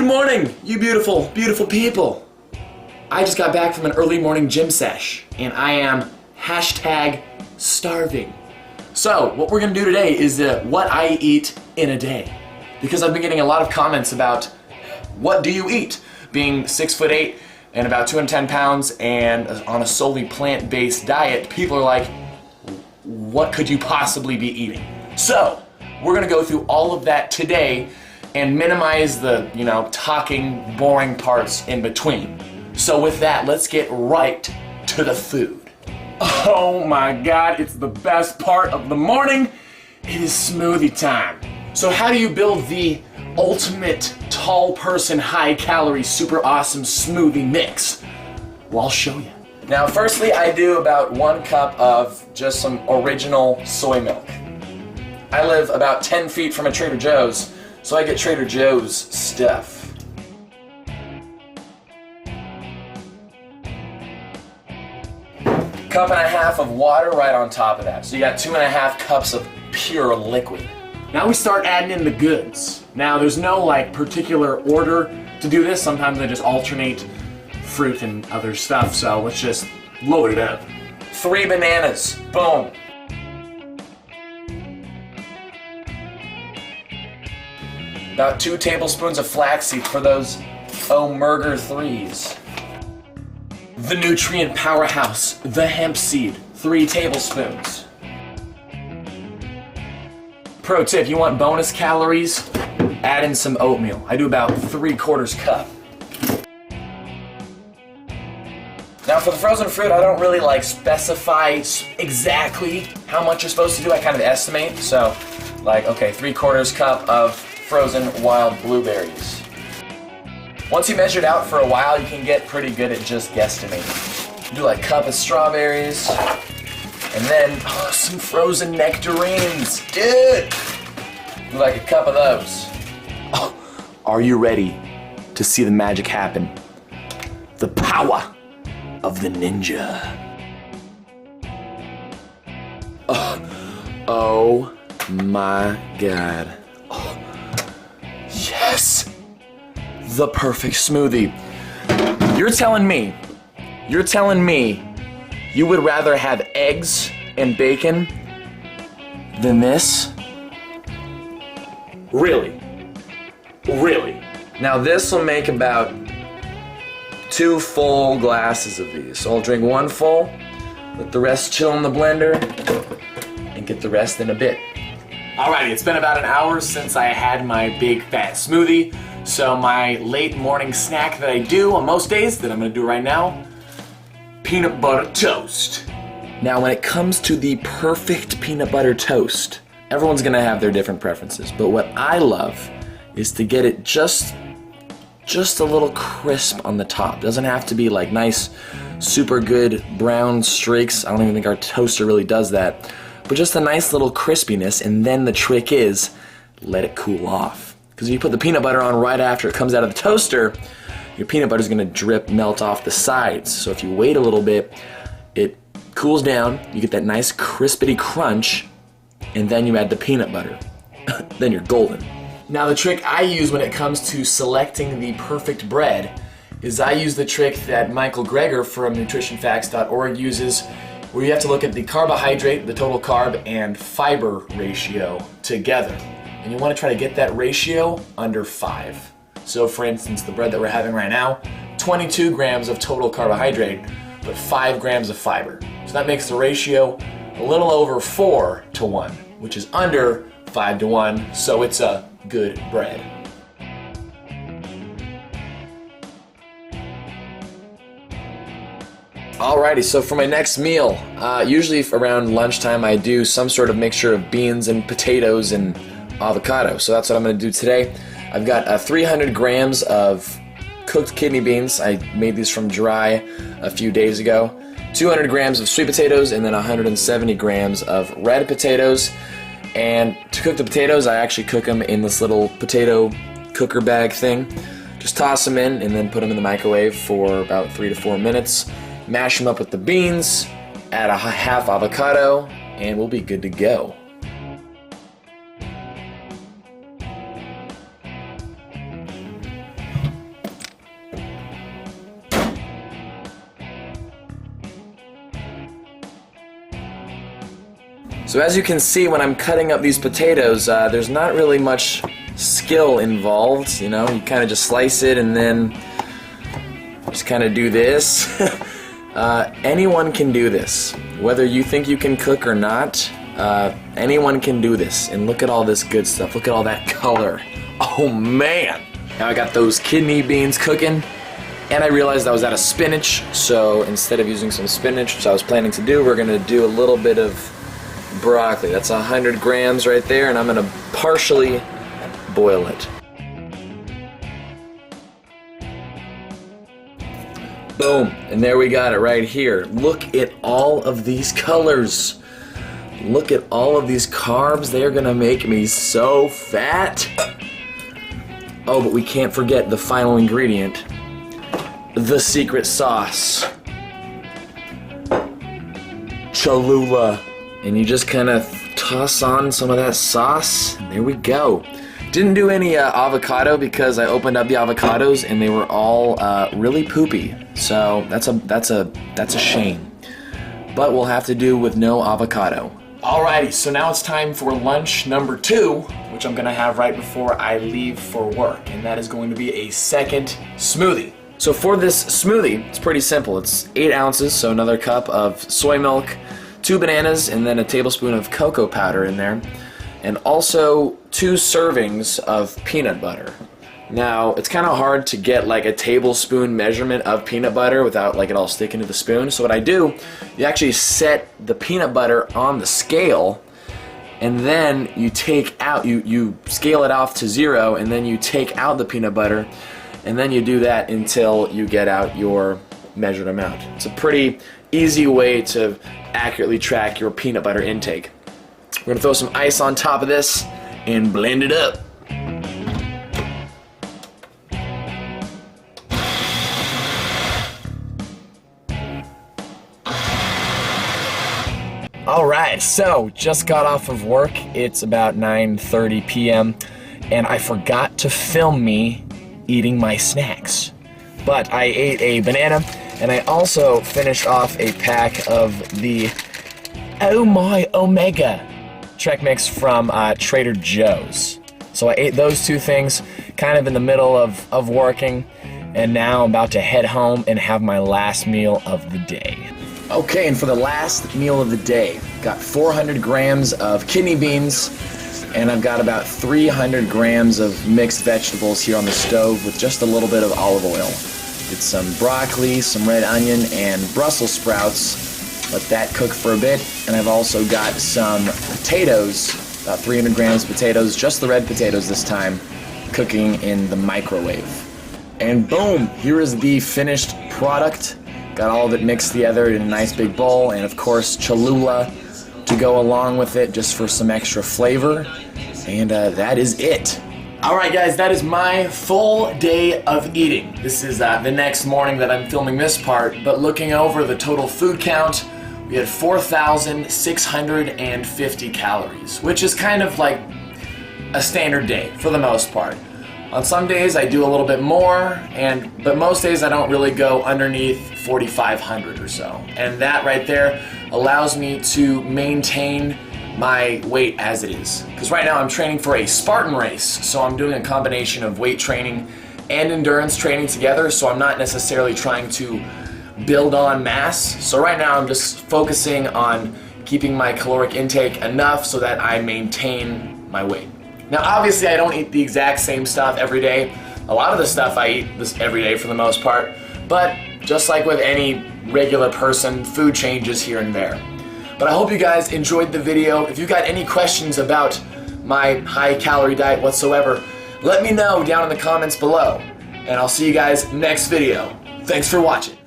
morning, you beautiful, beautiful people. I just got back from an early morning gym sesh, and I am #starving. So, what we're gonna do today is what I eat in a day. Because I've been getting a lot of comments about what do you eat? Being 6'8" and about 210 pounds and on a solely plant-based diet, people are like, what could you possibly be eating? So, we're gonna go through all of that today and minimize the, talking, boring parts in between. So with that, let's get right to the food. Oh my God, it's the best part of the morning. It is smoothie time. So how do you build the ultimate tall person, high calorie, super awesome smoothie mix? Well, I'll show you. Now, firstly, I do about 1 cup of just some original soy milk. I live about 10 feet from a Trader Joe's, so I get Trader Joe's stuff. Cup and a half of water right on top of that. So you got 2.5 cups of pure liquid. Now we start adding in the goods. Now there's no particular order to do this. Sometimes I just alternate fruit and other stuff, so let's just load it up. 3 bananas, boom. About 2 tablespoons of flaxseed for those omega 3s. The nutrient powerhouse, the hemp seed, 3 tablespoons. Pro tip, you want bonus calories? Add in some oatmeal. I do about 3/4 cup. Now for the frozen fruit, I don't really specify exactly how much you're supposed to do. I kind of estimate. So okay, 3/4 cup of frozen wild blueberries. Once you measure it out for a while, you can get pretty good at just guesstimating. Do a cup of strawberries, and then some frozen nectarines. Dude! Do a cup of those. Oh, are you ready to see the magic happen? The power of the ninja. Oh my God. Yes! The perfect smoothie. You're telling me you would rather have eggs and bacon than this? Really? Really? Now this will make about 2 full glasses of these. So I'll drink 1 full, let the rest chill in the blender, and get the rest in a bit. Alrighty, it's been about an hour since I had my big fat smoothie. So my late morning snack that I do on most days, that I'm gonna do right now, peanut butter toast. Now when it comes to the perfect peanut butter toast, everyone's gonna have their different preferences, but what I love is to get it just a little crisp on the top. Doesn't have to be nice, super good brown streaks. I don't even think our toaster really does that. But just a nice little crispiness, and then the trick is, let it cool off. Because if you put the peanut butter on right after it comes out of the toaster, your peanut butter is going to melt off the sides. So if you wait a little bit, it cools down, you get that nice crispity crunch, and then you add the peanut butter. Then you're golden. Now the trick I use when it comes to selecting the perfect bread is I use the trick that Michael Greger from nutritionfacts.org uses, where you have to look at the carbohydrate, the total carb, and fiber ratio together. And you want to try to get that ratio under 5. So for instance, the bread that we're having right now, 22 grams of total carbohydrate, but 5 grams of fiber. So that makes the ratio a little over 4:1, which is under 5:1, so it's a good bread. Alrighty, so for my next meal, usually around lunchtime I do some sort of mixture of beans and potatoes and avocado. So that's what I'm going to do today. I've got 300 grams of cooked kidney beans. I made these from dry a few days ago. 200 grams of sweet potatoes, and then 170 grams of red potatoes. And to cook the potatoes, I actually cook them in this little potato cooker bag thing. Just toss them in and then put them in the microwave for about 3 to 4 minutes. Mash them up with the beans, add a half avocado, and we'll be good to go. So as you can see, when I'm cutting up these potatoes, there's not really much skill involved. You know, you kind of just slice it and then just kind of do this. Anyone can do this. Whether you think you can cook or not, anyone can do this. And look at all this good stuff. Look at all that color. Oh man! Now I got those kidney beans cooking, and I realized I was out of spinach, so instead of using some spinach, which I was planning to do, we're gonna do a little bit of broccoli. That's 100 grams right there, and I'm gonna partially boil it. Boom, and there we got it right here. Look at all of these colors. Look at all of these carbs. They are gonna make me so fat. Oh, but we can't forget the final ingredient, the secret sauce. Cholula. And you just kind of toss on some of that sauce, and there we go. Didn't do any avocado because I opened up the avocados and they were all really poopy. So that's a shame. But we'll have to do with no avocado. Alrighty, so now it's time for lunch number 2, which I'm gonna have right before I leave for work, and that is going to be a second smoothie. So for this smoothie, it's pretty simple. It's 8 ounces, so another cup of soy milk, 2 bananas, and then a tablespoon of cocoa powder in there, and also 2 servings of peanut butter. Now, it's kind of hard to get like a tablespoon measurement of peanut butter without like it all sticking to the spoon. So what I do, you actually set the peanut butter on the scale, and then you take out, you scale it off to 0, and then you take out the peanut butter, and then you do that until you get out your measured amount. It's a pretty easy way to accurately track your peanut butter intake. We're gonna throw some ice on top of this and blend it up. Alright, so just got off of work. It's about 9:30 p.m. and I forgot to film me eating my snacks. But I ate a banana, and I also finished off a pack of the Oh My Omega Trek Mix from Trader Joe's. So I ate those 2 things kind of in the middle of working, and now I'm about to head home and have my last meal of the day. Okay, and for the last meal of the day, got 400 grams of kidney beans, and I've got about 300 grams of mixed vegetables here on the stove with just a little bit of olive oil. Did some broccoli, some red onion, and Brussels sprouts. Let that cook for a bit, and I've also got some potatoes, about 300 grams of potatoes, just the red potatoes this time, cooking in the microwave. And boom, here is the finished product. Got all of it mixed together in a nice big bowl, and of course Cholula to go along with it just for some extra flavor. And that is it. Alright guys, that is my full day of eating. This is the next morning that I'm filming this part, but looking over the total food count, we had 4,650 calories, which is kind of like a standard day for the most part. On some days I do a little bit more, but most days I don't really go underneath 4,500 or so. And that right there allows me to maintain my weight as it is. Because right now I'm training for a Spartan race, so I'm doing a combination of weight training and endurance training together, so I'm not necessarily trying to build on mass. So right now I'm just focusing on keeping my caloric intake enough so that I maintain my weight. Now obviously I don't eat the exact same stuff every day. A lot of the stuff I eat every day for the most part, but just like with any regular person, food changes here and there. But I hope you guys enjoyed the video. If you got any questions about my high calorie diet whatsoever, let me know down in the comments below. And I'll see you guys next video. Thanks for watching.